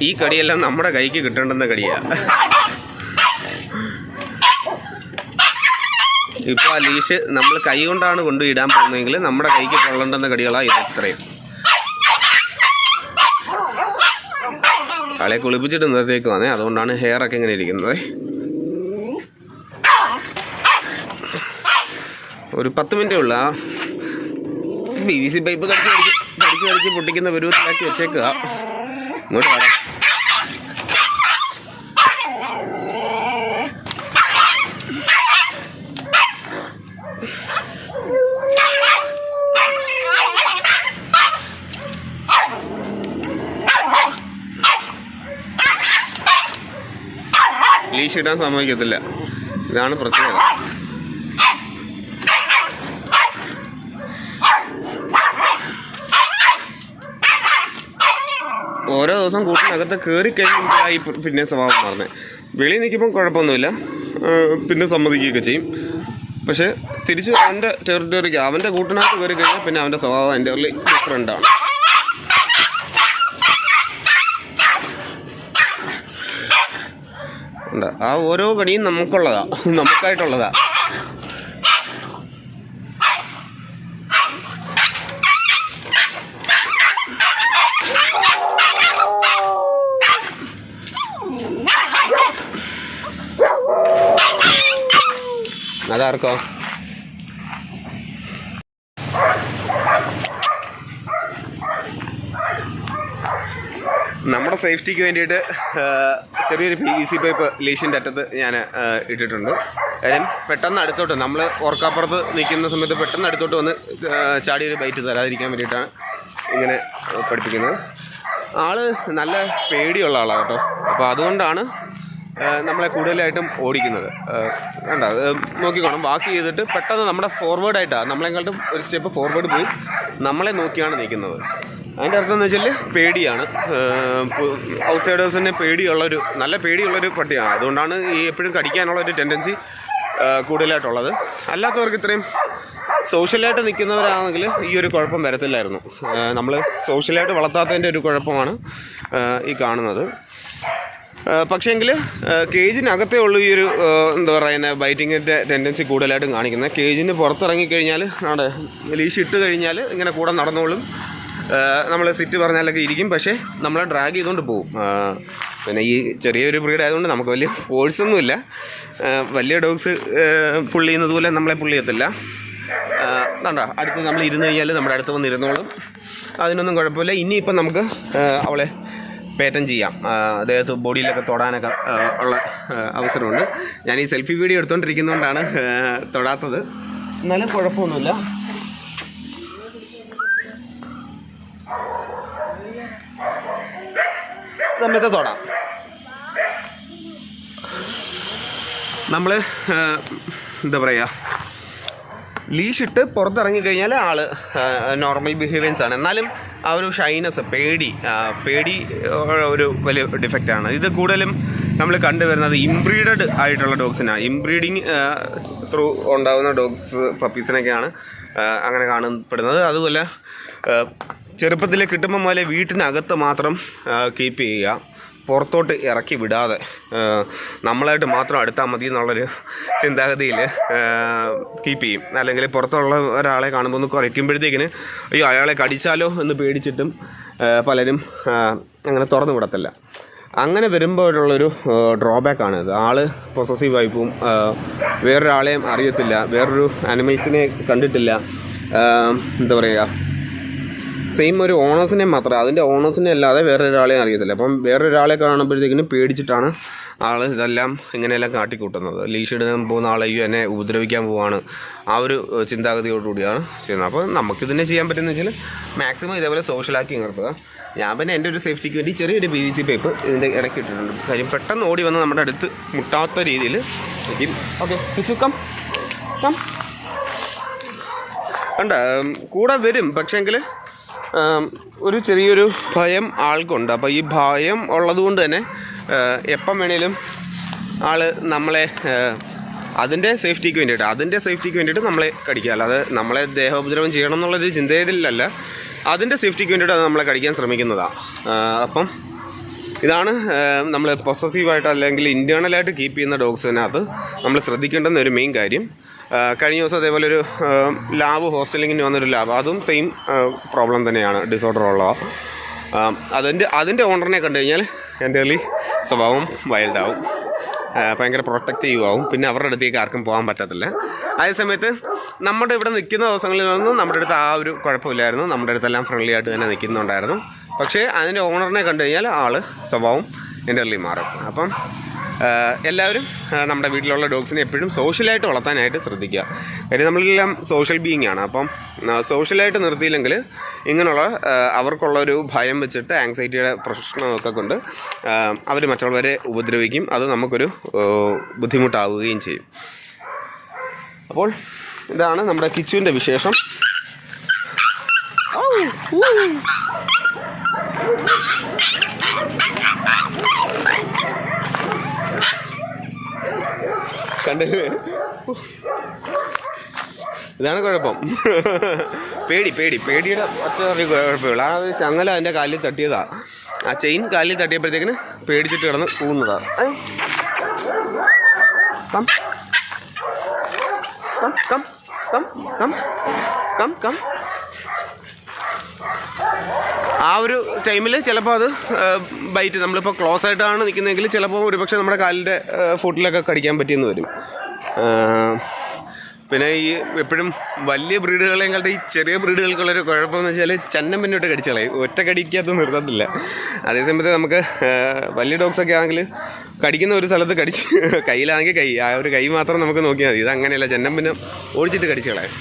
ഈ കടിയെല്ലാം നമ്മുടെ കൈക്ക് കിട്ടേണ്ടുന്ന കടിയാണ്. ഇപ്പോൾ ആ ലീഷ് നമ്മൾ കൈ കൊണ്ടാണ് കൊണ്ടുപോയിടാൻ പോകുന്നതെങ്കിൽ നമ്മുടെ കൈക്ക് കൊള്ളേണ്ടുന്ന കടികളാണ് ഇത് ഇത്രയും. ആളെ കുളിപ്പിച്ചിട്ട് ഇന്നത്തേക്ക് വന്നേ, അതുകൊണ്ടാണ് ഹെയറൊക്കെ ഇങ്ങനെ ഇരിക്കുന്നത്. ഒരു 10 മിനിറ്റേ ഉള്ളൂ. ആ PVC പൈപ്പ് കടിച്ച് പൊട്ടിക്കുന്ന പരുവത്തിലാക്കി വെച്ചേക്കുക. ഇങ്ങോട്ട് വരാം. ലീഷ് ഇടാൻ സമ്മതിക്കത്തില്ല. ഇതാണ് പ്രത്യേകത. ഓരോ ദിവസം കൂട്ടിനകത്ത് കയറി കഴിഞ്ഞാൽ പിന്നെ സ്വഭാവം മാറുന്നത്. വെളിയിൽ നിൽക്കുമ്പം കുഴപ്പമൊന്നുമില്ല, പിന്നെ സമ്മതിക്കുകയൊക്കെ ചെയ്യും. പക്ഷേ തിരിച്ച് അവൻ്റെ ടെറിട്ടറിക്ക് അവൻ്റെ കൂട്ടിനകത്ത് കയറി കഴിഞ്ഞാൽ പിന്നെ അവൻ്റെ സ്വഭാവം എൻ്റെ ഡിഫറെൻ്റാണ്. ആ ഓരോ കടിയും നമുക്കായിട്ടുള്ളതാ. അതാർക്കോ നമ്മുടെ സേഫ്റ്റിക്ക് വേണ്ടിയിട്ട് ചെറിയൊരു PVC പൈപ്പ് ലീഷിൻ്റെ അറ്റത്ത് ഞാൻ ഇട്ടിട്ടുണ്ട്. കാര്യം പെട്ടെന്ന് അടുത്തോട്ട് നമ്മൾ ഓർക്കാപ്പുറത്ത് നിൽക്കുന്ന സമയത്ത് പെട്ടെന്ന് അടുത്തോട്ട് വന്ന് ചാടിയൊരു ബൈറ്റ് തരാതിരിക്കാൻ വേണ്ടിയിട്ടാണ് ഇങ്ങനെ പഠിപ്പിക്കുന്നത്. ആള് നല്ല പേടിയുള്ള ആളാണ് കേട്ടോ. അപ്പോൾ അതുകൊണ്ടാണ് നമ്മളെ കൂടുതലായിട്ടും ഓടിക്കുന്നത്. വേണ്ട നോക്കിക്കോണം, വാക്ക് ചെയ്തിട്ട് പെട്ടെന്ന് നമ്മുടെ ഫോർവേഡായിട്ടാണ് നമ്മളെക്കാട്ടും ഒരു സ്റ്റെപ്പ് ഫോർവേഡ് പോയി നമ്മളെ നോക്കിയാണ് നിൽക്കുന്നത്. അതിൻ്റെ അർത്ഥം എന്ന് വെച്ചാൽ പേടിയാണ്. ഔട്ട്സൈഡേഴ്സിനെ നല്ല പേടിയുള്ളൊരു പട്ടിയാണ്. അതുകൊണ്ടാണ് ഈ എപ്പോഴും കടിക്കാനുള്ളൊരു ടെൻഡൻസി കൂടുതലായിട്ടുള്ളത്. അല്ലാത്തവർക്ക് ഇത്രയും സോഷ്യലായിട്ട് നിൽക്കുന്നവരാണെങ്കിൽ ഈ ഒരു കുഴപ്പം വരത്തില്ലായിരുന്നു. നമ്മൾ സോഷ്യലായിട്ട് വളർത്താത്തതിൻ്റെ ഒരു കുഴപ്പമാണ് ഈ കാണുന്നത്. പക്ഷേങ്കിൽ കേജിനകത്തേ ഉള്ളൂ ഈ ഒരു എന്താ പറയുന്നത് ബൈറ്റിങ്ങിൻ്റെ ടെൻഡൻസി കൂടുതലായിട്ടും കാണിക്കുന്നത്. കേജിന് പുറത്തിറങ്ങിക്കഴിഞ്ഞാൽ അവിടെ ലീഷ് ഇട്ട് കഴിഞ്ഞാൽ ഇങ്ങനെ കൂടെ നടന്നോളും. നമ്മൾ സിറ്റ് പറഞ്ഞാലൊക്കെ ഇരിക്കും, പക്ഷേ നമ്മളെ ഡ്രാഗ് ചെയ്തുകൊണ്ട് പോകും. പിന്നെ ഈ ചെറിയൊരു ബ്രീഡ് ആയതുകൊണ്ട് നമുക്ക് വലിയ ഫോഴ്സൊന്നുമില്ല. വലിയ ഡോഗ്സ് പുള്ളി ചെയ്യുന്നത് പോലെ നമ്മളെ പുള്ളി ചെയ്യത്തില്ല. കണ്ടോ, അടുത്ത് നമ്മൾ ഇരുന്ന് കഴിഞ്ഞാൽ നമ്മുടെ അടുത്ത് വന്ന് ഇരുന്നോളും. അതിനൊന്നും കുഴപ്പമില്ല. ഇനിയിപ്പം നമുക്ക് അവളെ പേറ്റൻ ചെയ്യാം. അദ്ദേഹത്ത് ബോഡിയിലൊക്കെ തൊടാനൊക്കെ ഉള്ള അവസരമുണ്ട്. ഞാൻ ഈ സെൽഫി വീഡിയോ എടുത്തുകൊണ്ടിരിക്കുന്നതുകൊണ്ടാണ് തൊടാത്തത്. എന്നാലും കുഴപ്പമൊന്നുമില്ല. സമയത്ത് തൊടാം. നമ്മൾ എന്താ പറയുക, ലീഷിട്ട് പുറത്തിറങ്ങിക്കഴിഞ്ഞാൽ ആൾ നോർമൽ ബിഹേവിയൻസ് ആണ്. എന്നാലും ആ ഒരു ഷൈനസ്, പേടി ഒരു വലിയ ഡിഫക്റ്റാണ്. ഇത് കൂടുതലും നമ്മൾ കണ്ടുവരുന്നത് ഇംബ്രീഡഡ് ആയിട്ടുള്ള ഡോഗ്സിനാണ്. ഇംബ്രീഡിങ് ത്രൂ ഉണ്ടാകുന്ന പപ്പീസിനൊക്കെയാണ് അങ്ങനെ കാണപ്പെടുന്നത്. അതുപോലെ ചെറുപ്പത്തിൽ കിട്ടുമ്പോൾ മുതലേ വീട്ടിനകത്ത് മാത്രം കീപ്പ് ചെയ്യുക, പുറത്തോട്ട് ഇറക്കി വിടാതെ നമ്മളായിട്ട് മാത്രം അടുത്താൽ മതി എന്നുള്ളൊരു ചിന്താഗതിയിൽ കീപ്പ് ചെയ്യും. അല്ലെങ്കിൽ പുറത്തുള്ള ഒരാളെ കാണുമ്പോൾ ഒന്ന് കുറയ്ക്കുമ്പോഴത്തേക്കിന് അയ്യോ അയാളെ കടിച്ചാലോ എന്ന് പേടിച്ചിട്ടും പലരും അങ്ങനെ തുറന്നു വിടത്തില്ല. അങ്ങനെ വരുമ്പോഴുള്ളൊരു ഡ്രോബാക്കാണിത്. ആൾ പൊസസീവായി പോവും, വേറൊരാളെയും അറിയത്തില്ല, വേറൊരു ആനിമൽസിനെ കണ്ടിട്ടില്ല. എന്താ പറയുക, സെയിം ഒരു ഓണേഴ്സിനെ മാത്രമേ, അതിൻ്റെ ഓണേഴ്സിനെ അല്ലാതെ വേറൊരാളെയും അറിയത്തില്ല. അപ്പം വേറൊരാളെ കാണുമ്പോഴത്തേക്കിനും പേടിച്ചിട്ടാണ് ആൾ ഇതെല്ലാം ഇങ്ങനെയെല്ലാം കാട്ടിക്കൂട്ടുന്നത്. ലീഷ് ഇടാൻ പോകുന്ന ആളെയോ എന്നെ ഉപദ്രവിക്കാൻ പോവാണ്, ആ ഒരു ചിന്താഗതിയോടുകൂടിയാണ് ചെയ്യുന്നത്. അപ്പോൾ നമുക്കിതിനെ ചെയ്യാൻ പറ്റുന്നത് വെച്ചാൽ മാക്സിമം ഇതേപോലെ സോഷ്യലാക്കി നിർത്തുക. ഞാൻ പിന്നെ എൻ്റെ ഒരു സേഫ്റ്റിക്ക് വേണ്ടി ചെറിയൊരു PVC പൈപ്പ് ഇതിൻ്റെ ഇടയ്ക്ക് ഇട്ടിട്ടുണ്ട്. കാര്യം പെട്ടെന്ന് ഓടി വന്ന് നമ്മുടെ അടുത്ത് മുട്ടാത്ത രീതിയിൽ വയ്ക്കും. ഓക്കെ ചുക്കം കണ്ട കൂടെ വരും, പക്ഷേങ്കിൽ ഒരു ചെറിയൊരു ഭയം ആൾക്കുണ്ട്. അപ്പോൾ ഈ ഭയം ഉള്ളതുകൊണ്ട് തന്നെ എപ്പം വേണേലും ആൾ നമ്മളെ അതിൻ്റെ സേഫ്റ്റിക്ക് വേണ്ടിയിട്ട് നമ്മളെ കടിക്കുക. അല്ലാതെ നമ്മളെ ദേഹോപദ്രവം ചെയ്യണം എന്നുള്ളൊരു ചിന്തയിലല്ല, അതിൻ്റെ സേഫ്റ്റിക്ക് വേണ്ടിയിട്ട് അത് നമ്മളെ കടിക്കാൻ ശ്രമിക്കുന്നതാണ്. അപ്പം ഇതാണ് നമ്മൾ പൊസസീവായിട്ട് അല്ലെങ്കിൽ ഇൻറ്റേർണലായിട്ട് കീപ്പ് ചെയ്യുന്ന ഡോഗ്സിനകത്ത് നമ്മൾ ശ്രദ്ധിക്കേണ്ടുന്ന ഒരു മെയിൻ കാര്യം. കഴിഞ്ഞ ദിവസം അതേപോലെ ഒരു ലാബ് ഹോസ്റ്റലിങ്ങിന് വന്നൊരു ലാബ്, അതും സെയിം പ്രോബ്ലം തന്നെയാണ്, ഡിസോർഡർ ഉള്ളതാണ്. അതിൻ്റെ ഓണറിനെ കണ്ടു കഴിഞ്ഞാൽ എൻ്റർലി സ്വഭാവം വൈൽഡാവും, ഭയങ്കര പ്രൊട്ടക്റ്റീവ് ആവും, പിന്നെ അവരുടെ അടുത്തേക്ക് ആർക്കും പോകാൻ പറ്റത്തില്ല. അതേസമയത്ത് നമ്മുടെ ഇവിടെ നിൽക്കുന്ന ദിവസങ്ങളിലൊന്നും നമ്മുടെ അടുത്ത് ആ ഒരു കുഴപ്പമില്ലായിരുന്നു, നമ്മുടെ അടുത്തെല്ലാം ഫ്രണ്ട്ലി ആയിട്ട് തന്നെ നിൽക്കുന്നുണ്ടായിരുന്നു. പക്ഷേ അതിൻ്റെ ഓണറിനെ കണ്ടു കഴിഞ്ഞാൽ സ്വഭാവം എൻ്റർലി മാറും. അപ്പം എല്ലാവരും നമ്മുടെ വീട്ടിലുള്ള ഡോഗ്സിനെ എപ്പോഴും സോഷ്യലായിട്ട് വളർത്താനായിട്ട് ശ്രദ്ധിക്കുക. കാര്യം നമ്മളെല്ലാം സോഷ്യൽ ബീയിങ് ആണ്. അപ്പം സോഷ്യലായിട്ട് നിർത്തിയില്ലെങ്കിൽ ഇങ്ങനെയുള്ള അവർക്കുള്ളൊരു ഭയം വെച്ചിട്ട് ആങ്സൈറ്റിയുടെ പ്രശ്നമൊക്കെ കൊണ്ട് അവർ മറ്റുള്ളവരെ ഉപദ്രവിക്കും, അത് നമുക്കൊരു ബുദ്ധിമുട്ടാവുകയും ചെയ്യും. അപ്പോൾ ഇതാണ് നമ്മുടെ കിച്ചുവിൻ്റെ വിശേഷം. കണ്ട്, ഇതാണ് കുഴപ്പം. പേടിയുടെ ഒറ്റ കുഴപ്പമുള്ളൂ. ആ ഒരു ചങ്ങല അതിൻ്റെ കാലിൽ തട്ടിയതാ, ആ ചെയിൻ കാലിൽ തട്ടിയപ്പോഴത്തേക്കിന് പേടിച്ചിട്ട് കിടന്ന് പോകുന്നതാ. Come come come come come come come. ആ ഒരു ടൈമിൽ ചിലപ്പോൾ അത് ബൈറ്റ്, നമ്മളിപ്പോൾ ക്ലോസ് ആയിട്ടാണ് നിൽക്കുന്നതെങ്കിൽ ചിലപ്പോൾ ഒരുപക്ഷെ നമ്മുടെ കാലിൻ്റെ ഫുട്ടിലൊക്കെ കടിക്കാൻ പറ്റിയെന്ന് വരും. പിന്നെ ഈ എപ്പോഴും വലിയ ബ്രീഡുകളെക്കാളും ഈ ചെറിയ ബ്രീഡുകൾക്കുള്ളൊരു കുഴപ്പമെന്ന് വെച്ചാൽ ചന്നം പിന്നോട്ട് കടിച്ചു കളയും, ഒറ്റ കടിക്കകത്ത് നിർത്തത്തില്ല. അതേസമയത്ത് നമുക്ക് വലിയ ഡോഗ്സൊക്കെ ആണെങ്കിൽ കടിക്കുന്ന ഒരു സ്ഥലത്ത് കടിച്ച്, കയ്യിലാണെങ്കിൽ ആ ഒരു കൈ മാത്രം നമുക്ക് നോക്കിയാൽ മതി. ഇത് അങ്ങനെയല്ല, ചന്നം പിന്നെ ഓടിച്ചിട്ട് കടിച്ചു കളയും.